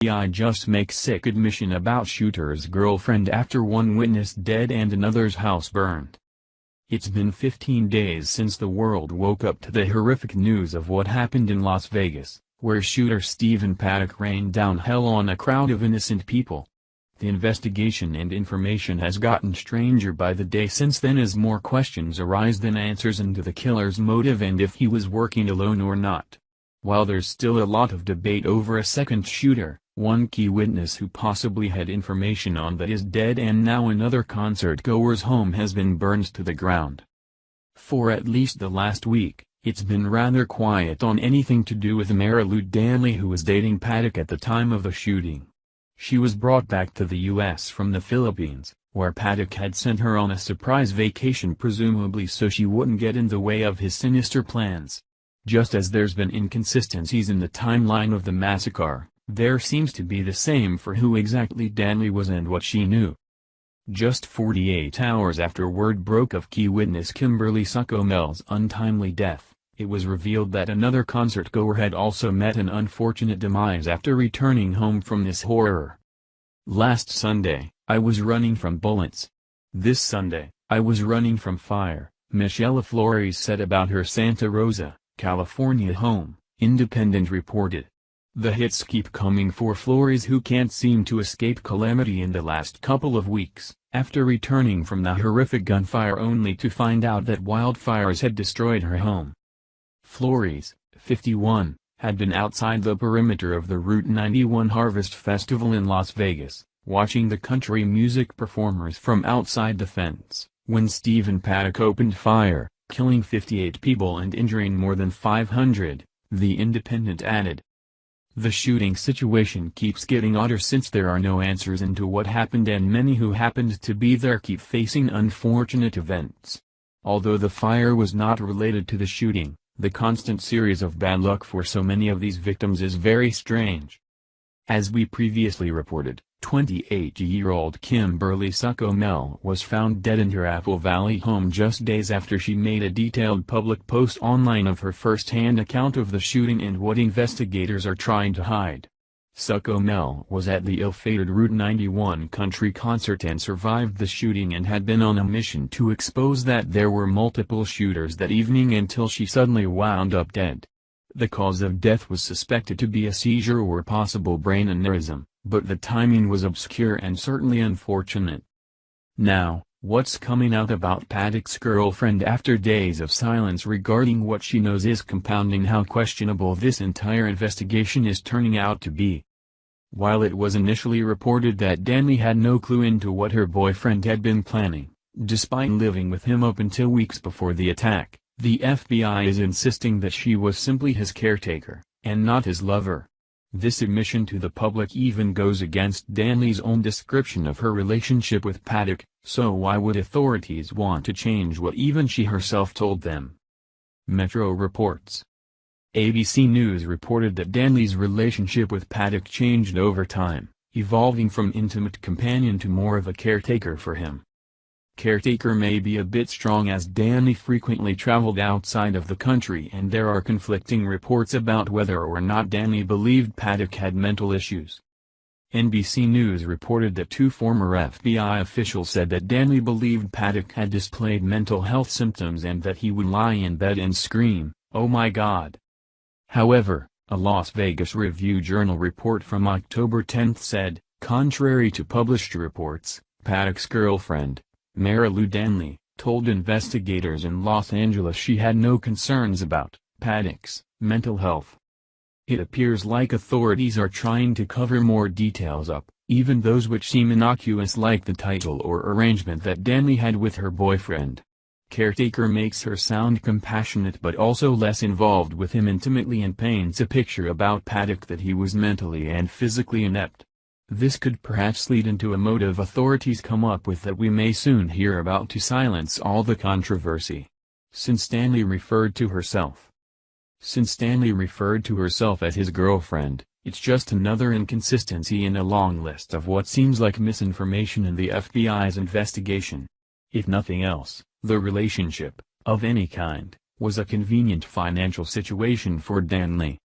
FBI just makes sick admission about shooter's girlfriend after one witness dead and another's house burned. It's been 15 days since the world woke up to the horrific news of what happened in Las Vegas, where shooter Stephen Paddock rained down hell on a crowd of innocent people. The investigation and information has gotten stranger by the day since then as more questions arise than answers into the killer's motive and if he was working alone or not. While there's still a lot of debate over a second shooter, one key witness who possibly had information on that is dead and now another concert-goer's home has been burned to the ground. For at least the last week, it's been rather quiet on anything to do with Marilu Danley, who was dating Paddock at the time of the shooting. She was brought back to the U.S. from the Philippines, where Paddock had sent her on a surprise vacation presumably so she wouldn't get in the way of his sinister plans. Just as there's been inconsistencies in the timeline of the massacre, there seems to be the same for who exactly Danley was and what she knew. Just 48 hours after word broke of key witness Kimberly Succomel's untimely death, it was revealed that another concert-goer had also met an unfortunate demise after returning home from this horror. Last Sunday, I was running from bullets. This Sunday, I was running from fire, Michelle Flores said about her Santa Rosa, California home, Independent reported. The hits keep coming for Flores, who can't seem to escape calamity in the last couple of weeks, after returning from the horrific gunfire only to find out that wildfires had destroyed her home. Flores, 51, had been outside the perimeter of the Route 91 Harvest Festival in Las Vegas, watching the country music performers from outside the fence, when Stephen Paddock opened fire, killing 58 people and injuring more than 500, The Independent added. The shooting situation keeps getting odder since there are no answers into what happened and many who happened to be there keep facing unfortunate events. Although the fire was not related to the shooting, the constant series of bad luck for so many of these victims is very strange. As we previously reported, 28-year-old Kimberly Succomel was found dead in her Apple Valley home just days after she made a detailed public post online of her first-hand account of the shooting and what investigators are trying to hide. Succomel was at the ill-fated Route 91 country concert and survived the shooting and had been on a mission to expose that there were multiple shooters that evening until she suddenly wound up dead. The cause of death was suspected to be a seizure or possible brain aneurysm, but the timing was obscure and certainly unfortunate. Now, what's coming out about Paddock's girlfriend after days of silence regarding what she knows is compounding how questionable this entire investigation is turning out to be. While it was initially reported that Danley had no clue into what her boyfriend had been planning, despite living with him up until weeks before the attack, the FBI is insisting that she was simply his caretaker, and not his lover. This admission to the public even goes against Danley's own description of her relationship with Paddock, so why would authorities want to change what even she herself told them? Metro reports. ABC News reported that Danley's relationship with Paddock changed over time, evolving from intimate companion to more of a caretaker for him. Caretaker may be a bit strong as Danley frequently traveled outside of the country and there are conflicting reports about whether or not Danley believed Paddock had mental issues. NBC News reported that two former FBI officials said that Danley believed Paddock had displayed mental health symptoms and that he would lie in bed and scream, "Oh my God." However, a Las Vegas Review-Journal report from October 10 said, contrary to published reports, Paddock's girlfriend, Marilu Danley, told investigators in Los Angeles she had no concerns about Paddock's mental health. It appears like authorities are trying to cover more details up, even those which seem innocuous like the title or arrangement that Danley had with her boyfriend. Caretaker makes her sound compassionate but also less involved with him intimately and paints a picture about Paddock that he was mentally and physically inept. This could perhaps lead into a motive authorities come up with that we may soon hear about to silence all the controversy. Since Danley referred to herself as his girlfriend, it's just another inconsistency in a long list of what seems like misinformation in the FBI's investigation. If nothing else, the relationship, of any kind, was a convenient financial situation for Danley.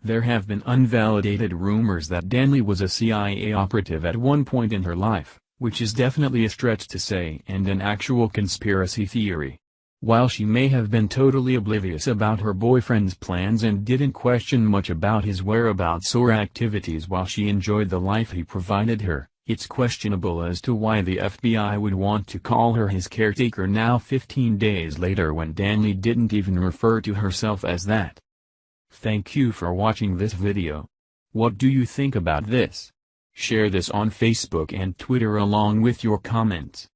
There have been unvalidated rumors that Danley was a CIA operative at one point in her life, which is definitely a stretch to say and an actual conspiracy theory. While she may have been totally oblivious about her boyfriend's plans and didn't question much about his whereabouts or activities while she enjoyed the life he provided her, it's questionable as to why the FBI would want to call her his caretaker now 15 days later when Danley didn't even refer to herself as that. Thank you for watching this video. What do you think about this? Share this on Facebook and Twitter along with your comments.